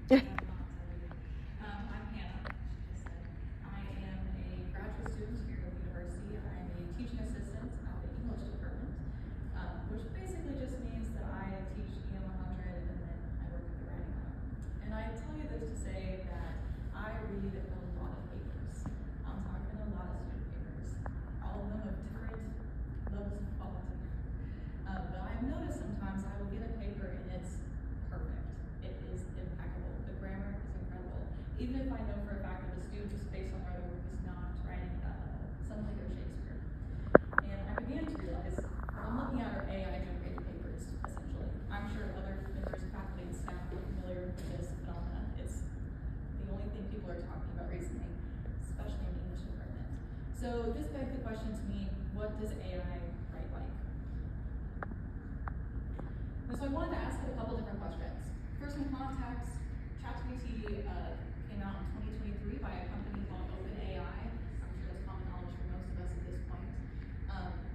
I'm Hannah. I am a graduate student here at the university. I'm a teaching assistant at the English department, which basically just means that I teach EM 100 and then I work at the writing lab. And I tell you this to say that I read a lot of papers. I'm talking a lot of student papers, all of them of different levels of quality. But I've noticed sometimes I will get a paper and it's perfect. It is impeccable. The grammar is incredible. Even if I know for a fact that the student, just based on where the work is not writing something like Shakespeare. And I began to realize, I'm looking at our AI generated papers, essentially. I'm sure other members of faculty and staff are familiar with this phenomenon. It's the only thing people are talking about recently, especially in the English department. So this begs the question to me, what does AI write like? And so I wanted to ask a couple different questions. First, in context, ChatGPT came out in 2023 by a company called OpenAI. I'm sure that's common knowledge for most of us at this point.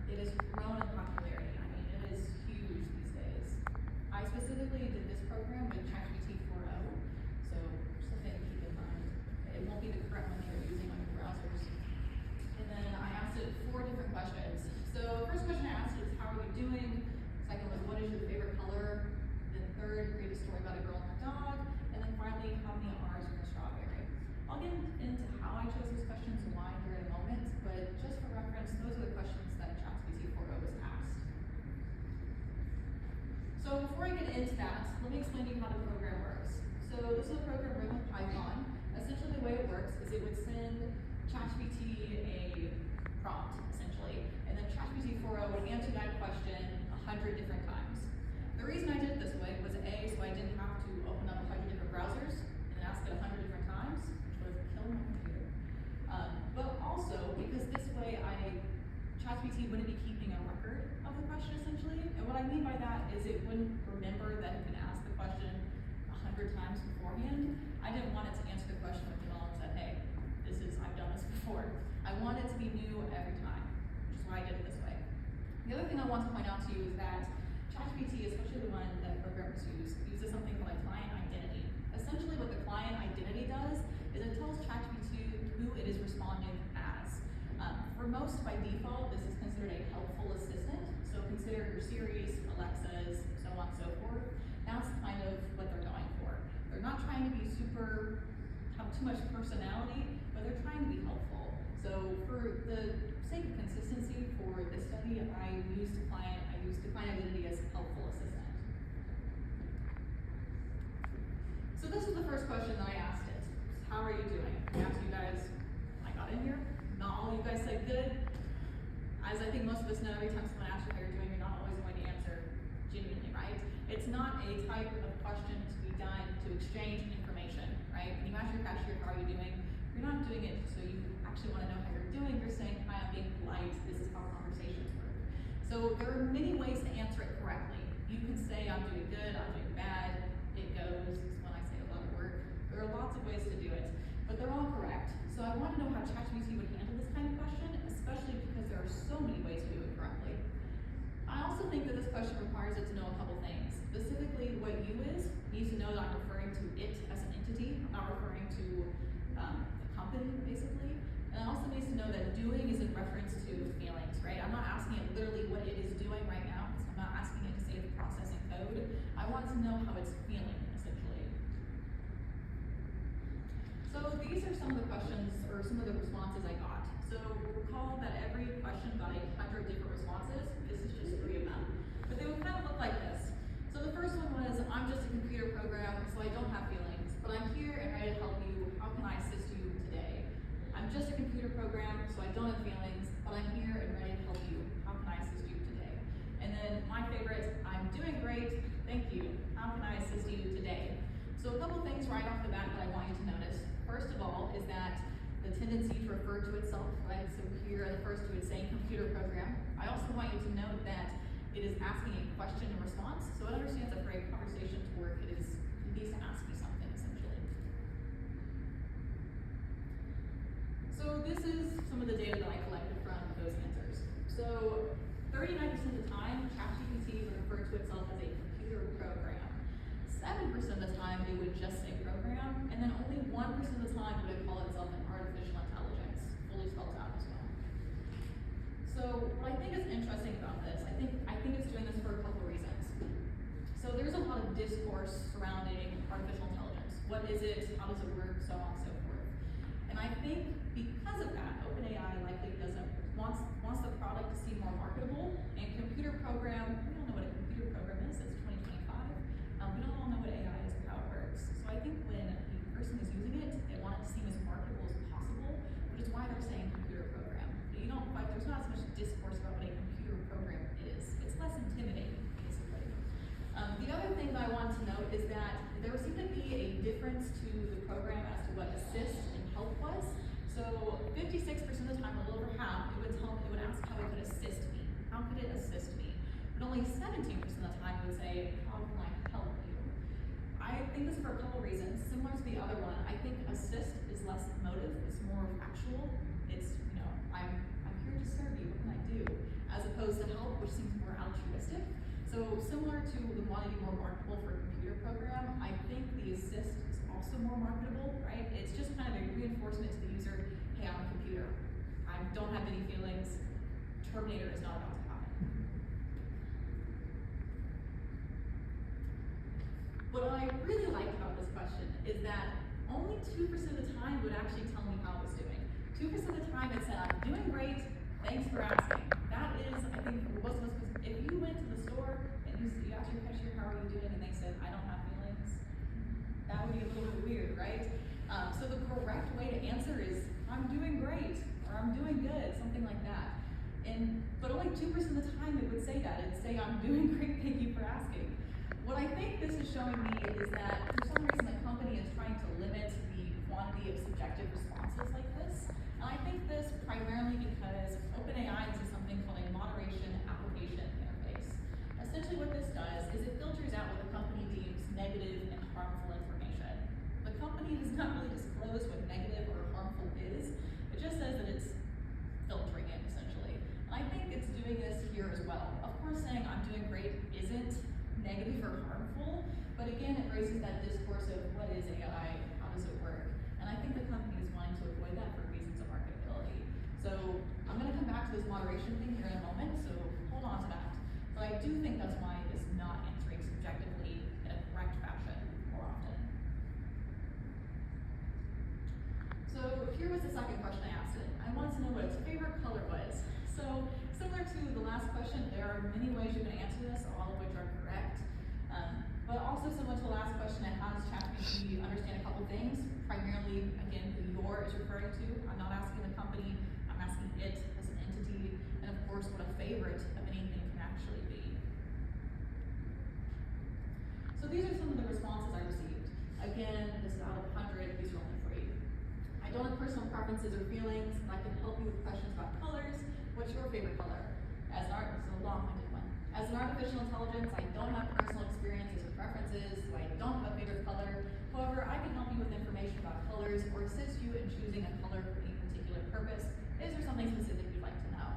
It has grown in popularity. I mean, it is huge these days. I specifically did this program with ChatGPT 4.0, so something to keep in mind. It won't be the correct one you're using on your browsers. And then I asked it 4 different questions. So the first question I asked is, how are you doing? Second was, what is your favorite color? Then third, create a story about a girl and her dog. And then finally, how many R's are in a strawberry? I'll get into how I chose these questions and why here in a moment, but just for reference, those are the questions that ChatGPT 4.0 was asked. So before I get into that, let me explain to you how the program works. So this is a program written with Python. Essentially the way it works is it would send ChatGPT a prompt, essentially, and then ChatGPT 4.0 would answer that question 100 different times. The reason I did it this way was A, so I didn't have to open up 100 different browsers and ask it 100 different times, which would have killed my computer. But also because this way ChatGPT wouldn't be keeping a record of the question essentially. And what I mean by that is it wouldn't remember that it can ask the question 100 times beforehand. I didn't want it to answer the question with the knowledge that, hey, I've done this before. I want it to be new every time, which is why I did it this way. The other thing I want to point out to you is that ChatGPT, especially the one that programmers use, uses something called a client identity. Essentially what the client identity does is it tells ChatGPT who it is responding as. For most, by default, this is considered a helpful assistant. So consider your Siris, Alexas, so on and so forth. That's kind of what they're going for. They're not trying to be have too much personality, but they're trying to be helpful. So for the sake of consistency for this study, I used the client identity as helpful assistant. So this was the first question that I asked it. How are you doing? I asked you guys, I got in here. Not all you guys said good. As I think most of us know, every time someone asks you how you're doing, you're not always going to answer genuinely, right? It's not a type of question to be done to exchange information, right? When you ask your cashier, how are you doing? You're not doing it so you actually want to know how you're doing. You're saying, hi, I'm being polite. This is how conversations work. So there are many ways to answer it correctly. You can say, I'm doing good, I'm doing bad. It goes, is when I say a lot of work. There are lots of ways to do it, but they're all correct. So I want to know how ChatGPT would handle this kind of question, especially because there are so many ways to do it correctly. I also think that this question requires it to know a couple things. Specifically, what you is, it needs to know that I'm referring to it as an entity. I'm not referring to the company, basically. And it also needs to know that doing is in reference to feelings, right? I'm not asking it literally what it is doing right now. I'm not asking it to say it's processing code. I want to know how it's feeling, essentially. So these are some of the questions, or some of the responses I got. So recall that every question got 100 different responses. This is just 3 of them. But they would kind of look like this. So the first one was, I'm just a computer program, so I don't have feelings, but I'm here and ready to help you. How can I assist you today? I'm just a computer program, so I don't have feelings, but I'm here and ready to help you. How can I assist you today? And then my favorite, I'm doing great, thank you. How can I assist you today? So a couple things right off the bat that I want you to notice. First of all is that the tendency to refer to itself, right? So here it refers to it saying computer program. I also want you to note that it is asking a question in response. So it understands that for a conversation to work, it needs to ask you something, essentially. So this is some of the data that I collected from those answers. So 39% of the time, ChatGPT would refer to itself as a computer program. 7% of the time, it would just say program. and then only 1% of the time would it call itself an artificial intelligence, fully spelled out as well. So what I think is interesting about this, I think it's doing this for a couple reasons. So there's a lot of discourse surrounding artificial intelligence. What is it? How does it work? So on and so forth. And I think because of that, OpenAI likely wants the product to seem more marketable. And computer program, we don't know what a computer program is. It's 2025. We don't all know what AI is or how it works. So I think when a person is using it, they want it to seem as marketable as possible, which is why they're saying computer program. But there's not as much discourse about what a computer program is. It's less intimidating, basically. The other thing that I want to note is that there seemed to be a difference to the program as to what assist and help was. So 56% of the time, a little over half, it would ask how it could assist me. How could it assist me? But only 17% of the time it would say, how can I help you? I think this for a couple reasons. Similar to the other one, I think assist is less emotive, it's more factual. It's, I'm here to serve you, what can I do? As opposed to help, which seems more altruistic. So similar to the wanting to be more marketable for a computer program, I think the assist is also more marketable, right? It's just kind of a reinforcement to the user, hey, I'm a computer. I don't have any feelings. Terminator is not about to happen. What I really liked about this question is that only 2% of the time it would actually tell me how I was doing. 2% of the time it said, I'm doing great, thanks for asking. That is, I think, for most of us, if you went to the store and you asked your cashier, how are you doing, and they said, I don't have feelings, that would be a little bit weird, right? So the correct way to answer is, I'm doing great, or I'm doing good, something like that. But only 2% of the time it would say that. It would say, I'm doing great, thank you for asking. What I think this is showing me is that for some reason the company is trying to limit the quantity of subjective responses like this. And I think this primarily because OpenAI uses something called a moderation application interface. Essentially what this does is it filters out what the company deems negative and harmful information. The company does not really disclose what negative or harmful is. It just says that it's filtering it, essentially. And I think it's doing this here as well. Of course, saying I'm doing great isn't negative or harmful, but again, it raises that discourse of what is AI, how does it work? And I think the company is wanting to avoid that for reasons of marketability. So I'm gonna come back to this moderation thing here in a moment, so hold on to that. But I do think that's why it is not answering subjectively in a correct fashion more often. So here was the second question I asked it. I wanted to know what its favorite color was. So similar to the last question, there are many ways you can answer this, all of which are correct. But also similar to the last question, how does ChatGPT understand a couple things? Primarily, again, who your is referring to. I'm not asking the company, I'm asking it as an entity, and of course what a favorite of anything can actually be. So these are some of the responses I received. Again, this is out of 100, these are only 3. I don't have personal preferences or feelings, and I can help you with questions about colors. What's your favorite color? This is a long-winded one. As an artificial intelligence, I don't have personal experiences or preferences, so I don't have a favorite color. However, I can help you with information about colors or assist you in choosing a color for any particular purpose. Is there something specific you'd like to know?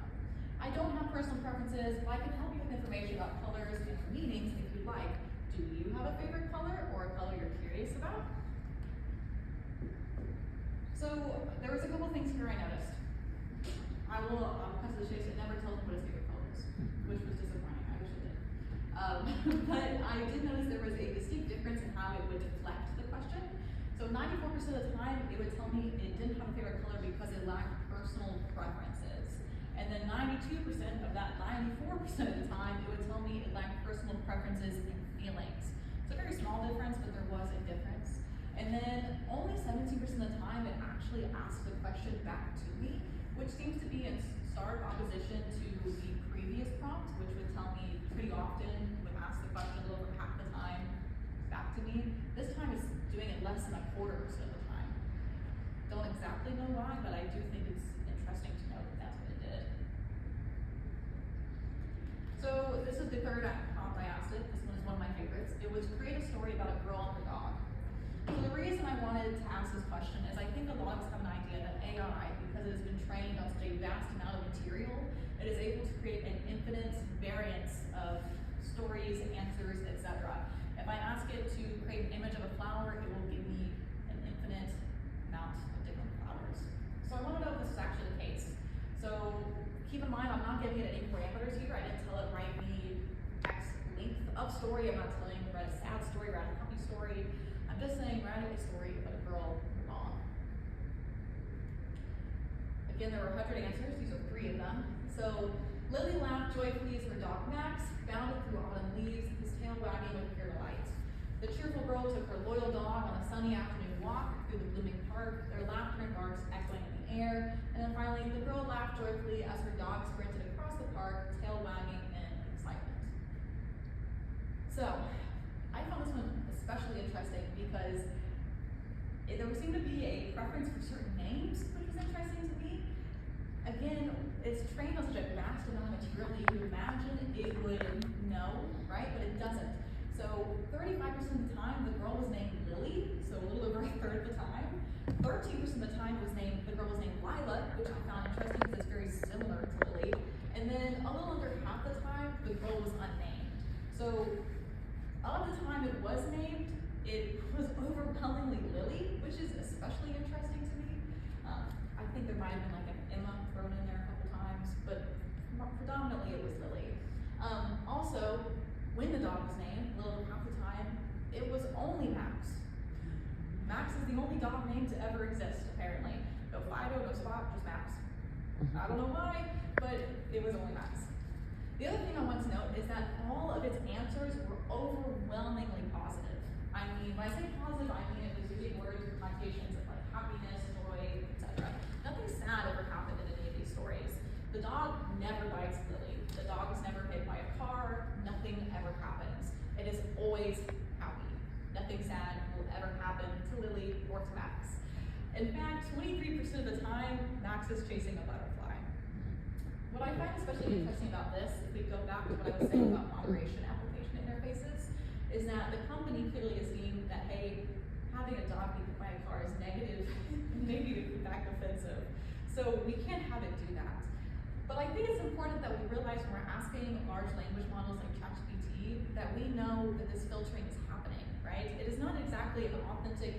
I don't have personal preferences, but I can help you with information about colors and meanings if you'd like. Do you have a favorite color or a color you're curious about? So there was a couple things here I noticed. I will cut to the chase, it never tells me what his favorite color is, which was disappointing. I wish it did. But I did notice there was a distinct difference in how it would deflect the question. So 94% of the time, it would tell me it didn't have a favorite color because it lacked personal preferences. And then 92% of that 94% of the time, it would tell me it lacked personal preferences and feelings. It's a very small difference, but there was a difference. And then only 17% of the time, it actually asked the question back to me, which seems to be in stark opposition to the previous prompt, which would tell me pretty often, would ask the question a little over half the time back to me. This time it's doing it less than a quarter of the time. Don't exactly know why, but I do think it's interesting to know that that's what it did. So this is the third prompt I asked it. This one is one of my favorites. It was create a story about a girl and her dog. So the reason I wanted to ask this question is I think a lot of us have an idea that AI, because it has been trained on such a vast amount of material, it is able to create an infinite variance of stories, answers, etc. If I ask it to create an image of a flower, it will give me an saying write a sad story, write a happy story. I'm just saying write a story about a girl and a dog. Again, there were 100 answers. These are 3 of them. So Lily laughed joyfully as her dog Max bounded through autumn leaves, his tail wagging with pure delight. The cheerful girl took her loyal dog on a sunny afternoon walk through the blooming park, their laughter and barks echoing in the air. And then finally, the girl laughed joyfully as her dog sprinted across the park, tail wagging in excitement. So, I found this one especially interesting because there seemed to be a preference for certain names, which was interesting to me. Again, it's trained on such a vast amount of material that you would imagine it would know, right? But it doesn't. So 35% of the time, the girl was named Lily, so a little over a third of the time. 13% of the time, the girl was named Lila, which I found interesting because it's very similar to Lily. And then a little under half the time, the girl was unnamed. So of the time it was named, it was overwhelmingly Lily, which is especially interesting to me. I think there might have been like an Emma thrown in there a couple times, but predominantly it was Lily. Also, when the dog was named, a little over half the time, it was only Max. Max is the only dog name to ever exist, apparently. No Fido, no Spot, just Max. I don't know why, but it was only Max. The other thing I want to note is that all of its answers were overwhelmingly positive. I mean, when I say positive, I mean it was using words with connotations of like happiness, joy, etc. Nothing sad ever happened in any of these stories. The dog never bites Lily. The dog is never hit by a car. Nothing ever happens. It is always happy. Nothing sad will ever happen to Lily or to Max. In fact, 23% of the time, Max is chasing a butterfly. What I find especially interesting about this, if we go back to what I was saying about moderation application interfaces, is that the company clearly has deemed that, hey, having a dog be hit by a car is negative, maybe in fact offensive. So we can't have it do that. But I think it's important that we realize when we're asking large language models like ChatGPT that we know that this filtering is happening, right? It is not exactly an authentic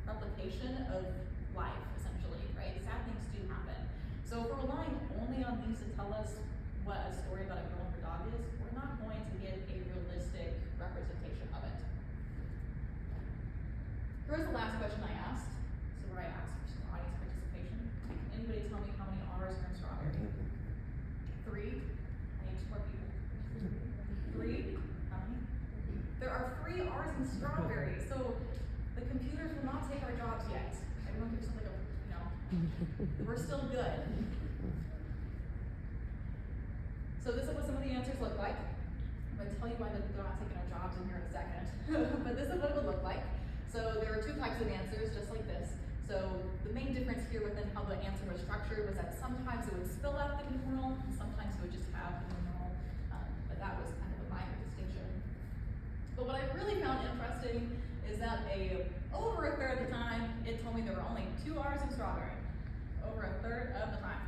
replication of life, essentially, right? Sad things do happen. So if we're relying only on these to tell us what a story about a girl and her dog is, we're not going to get a realistic representation of it. Here's the last question I asked. So where I asked for some audience participation. Anybody tell me how many R's are in strawberry? 3? I need 2 more people. 3? How many? There are 3 R's in strawberry. So the computers will not take our jobs yet. Everyone gives something a, we're still good. So this is what some of the answers look like. I'm going to tell you why they're not taking our jobs in here in a second. But this is what it would look like. So there are 2 types of answers, just like this. So the main difference here within how the answer was structured was that sometimes it would spell out the numeral, and sometimes it would just have the numeral. But that was kind of a minor distinction. But what I really found interesting is that over a third of the time, it told me there were only 2 R's in strawberry. Over a third of the time.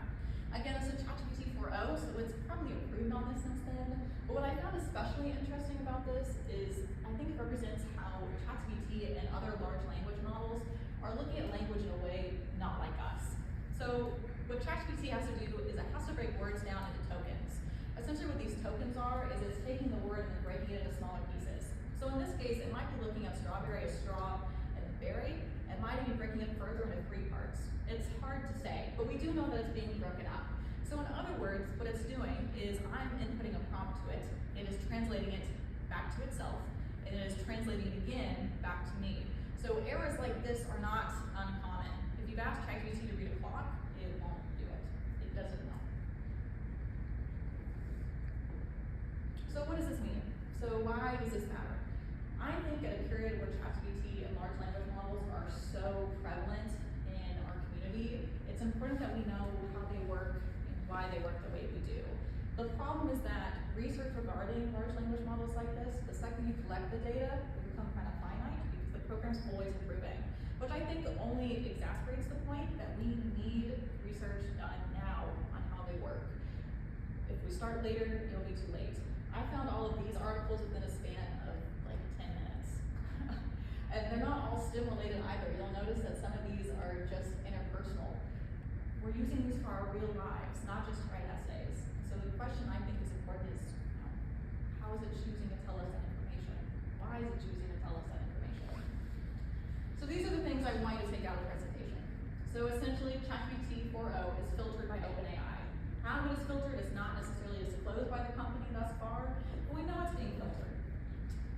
Again, this is ChatGPT 4.0, so it's probably improved on this since then. But what I found especially interesting about this is I think it represents how ChatGPT and other large language models are looking at language in a way not like us. So what ChatGPT has to do is it has to break words down into tokens. Essentially what these tokens are is it's taking the word and then breaking it into smaller pieces. So in this case, it might be looking at strawberry as straw and berry, and might be breaking it further into 3 parts. It's hard to say, but we do know that it's being broken up. So in other words, what it's doing is I'm inputting a prompt to it, it is translating it back to itself, and it is translating it again back to me. So errors like this are not uncommon. If you've asked ChatGPT to read a clock, it won't do it. It doesn't know. So what does this mean? So why does this matter? I think at a period where ChatGPT and large language models are so prevalent in our community, it's important that we know how they work and why they work the way we do. The problem is that research regarding large language models like this, the second you collect the data, it becomes kind of finite because the program's always improving, which I think only exasperates the point that we need research done now on how they work. If we start later, it'll be too late. I found all of these articles within a span of like 10 minutes. And they're not all STEM related either. You'll notice that some of these are just interpersonal. We're using these for our real lives, not just to write essays. So the question I think is important is, how is it choosing to tell us that information? Why eyes and choosing to tell us that information. So these are the things I want you to take out of the presentation. So essentially, ChatGPT 4.0 is filtered by OpenAI. How it is filtered is not necessarily disclosed by the company thus far, but we know it's being filtered.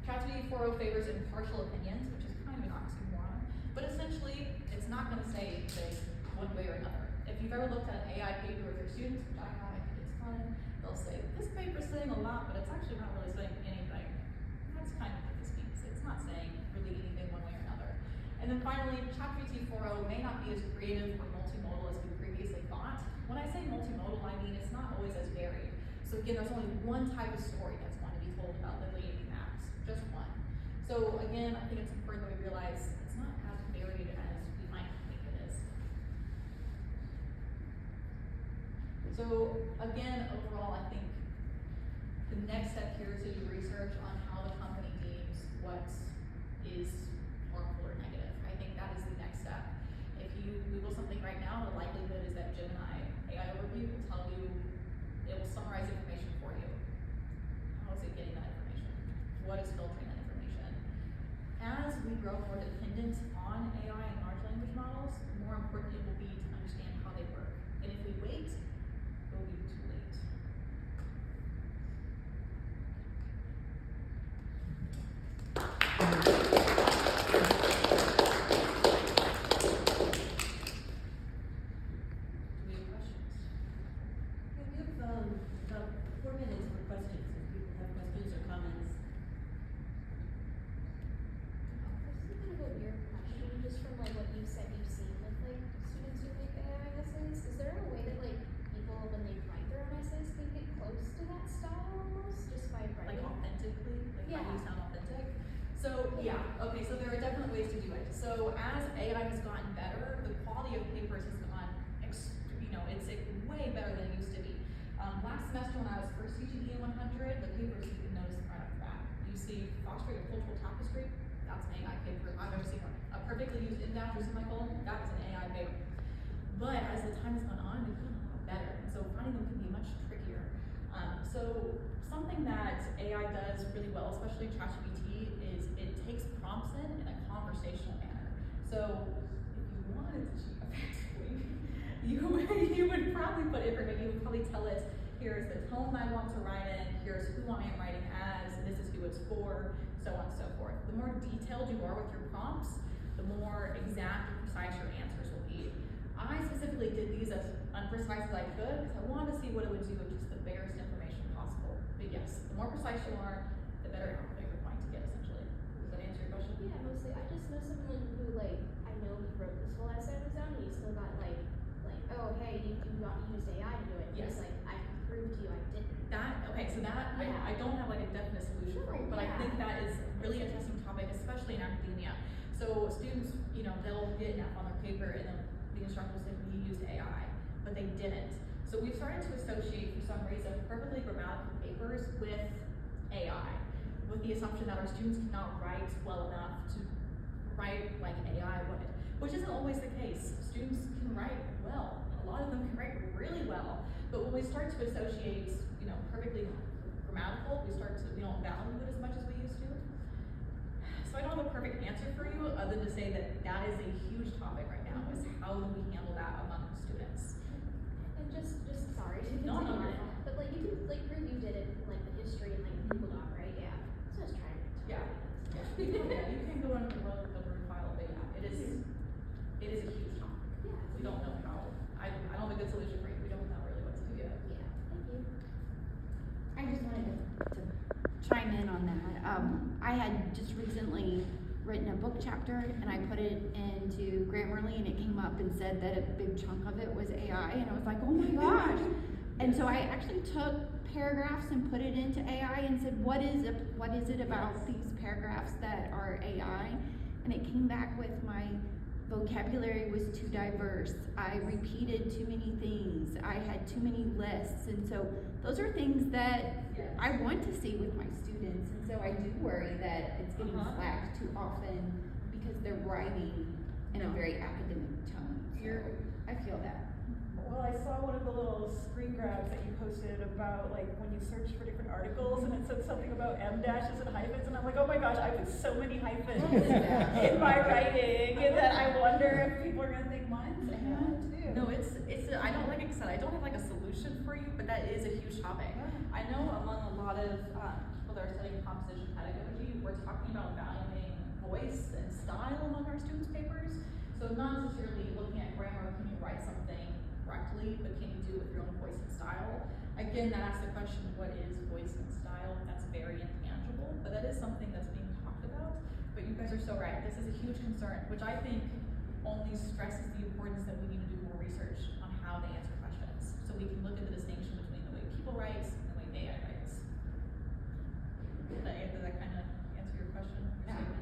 ChatGPT 4.0 favors impartial opinions, which is kind of an oxymoron, but essentially, it's not going to say this one way or another. If you've ever looked at an AI paper with your students, which I have, I think it's fun, they'll say, this paper's saying a lot, but it's actually not really saying anything. That's kind of what this means. It's not saying really anything one way or another. And then finally, ChatGPT 4.0 may not be as creative or multimodal as we previously thought. When I say multimodal, I mean it's not always as varied. So again, there's only one type of story that's going to be told about linear maps, just one. So again, I think it's important that we realize it's not as varied as we might think it is. So again, overall, I think the next step here is to do research on how the company deems what is harmful or negative. I think that is the next step. If you Google something right now, the likelihood is that Gemini AI Overview will tell you, it will summarize information for you. How is it getting that information? What is filtering that information? As we grow more dependent on AI and large language models, the more important it will be to understand how they work. And if we wait, it will be too late. Do we have questions? Yeah, we have about 4 minutes for questions, if people have questions or comments. This is kind of a weird question, just from like what you said you've seen with like students who make AI essays. Is there a way that like people, when they write their own essays, can get close to that style almost, just by Like writing? authentically, like how Yeah. you sound authentic. So yeah, okay, so there are definitely ways to do it. So as AI has gotten better, the quality of papers has gone, it's way better than it used to be. Last semester when I was first teaching EM100, the papers you can notice right off the bat. You see fostering a cultural tapestry, that's an AI paper. I've never seen one. A perfectly used in-dash or semicolon, that is an AI paper. But as the time has gone on, they've gotten a lot better. And so finding them can be much trickier. So something that AI does really well, especially ChatGPT, is it takes prompts in a conversational manner. So if you wanted to cheat effectively, you would probably put information, you would probably tell it, here's the tone I want to write in, here's who I am writing as, and this is who it's for, so on and so forth. The more detailed you are with your prompts, the more exact and precise your answers will be. I specifically did these as unprecise as I could because I wanted to see what it would do with just the barest information possible. But yes, the more precise you are, the better output you're going to get essentially. Does that answer your question? Yeah, mostly. I just know someone who like, I know he wrote this whole essay on his own and he still got like, oh hey, you used AI to do it. Yes. He's like, I can prove to you I didn't. Yeah. I don't have like a definite solution for you, but I think that is a really interesting topic, especially in academia. So students, they'll get an F on their paper and then the instructor will say, we used AI, but they didn't. So we've started to associate, for some reason, perfectly grammatical papers with AI, with the assumption that our students cannot write well enough to write like AI would, which isn't always the case. Students can write well. A lot of them can write really well, but when we start to associate, perfectly grammatical, we don't value it as much as we used to. So I don't have a perfect answer for you other than to say that that is a huge topic right now, is how do we handle that among students? And just sorry to No, continue you're on, fine. but like you can like prove you did it in like the history and like Google Doc, right? Yeah. So I was trying to. Yeah. You can go into the Word file, but yeah, it is a huge topic. Yeah. We don't know how. I don't have a good solution for you. We don't know really what to do yet. Yeah. Thank you. I just wanted to chime in on that. I had just recently written a book chapter and I put it into Grammarly and it came up and said that a big chunk of it was AI and I was like, oh my gosh. And so I actually took paragraphs and put it into AI and said, what is it about these paragraphs that are AI? And it came back with my vocabulary was too diverse. I repeated too many things. I had too many lists. And so those are things that I want to see with my students. And so I do worry that it's getting slacked too often because they're writing in a very academic tone. So I feel that. Well, I saw one of the little screen grabs that you posted about like when you search for different articles and it said something about M dashes and hyphens and I'm like, oh my gosh, I put so many hyphens in my writing and that I wonder if people are gonna think mine's a hand too. No, I don't, like I said, I don't have like a solution for you, but that is a huge topic. I know among a lot of people that are studying composition pedagogy, we're talking about valuing voice and style among our students' papers. So not necessarily looking at grammar, can you write something correctly, but can you do it with your own voice and style? Again, that asks the question, what is voice and style? That's very intangible, but that is something that's being talked about. But you guys are so right, this is a huge concern, which I think only stresses the importance that we need to do more research on how they answer questions. So we can look at the distinction between the way people write and the way AI writes. Does that kind of answer your question? Yeah.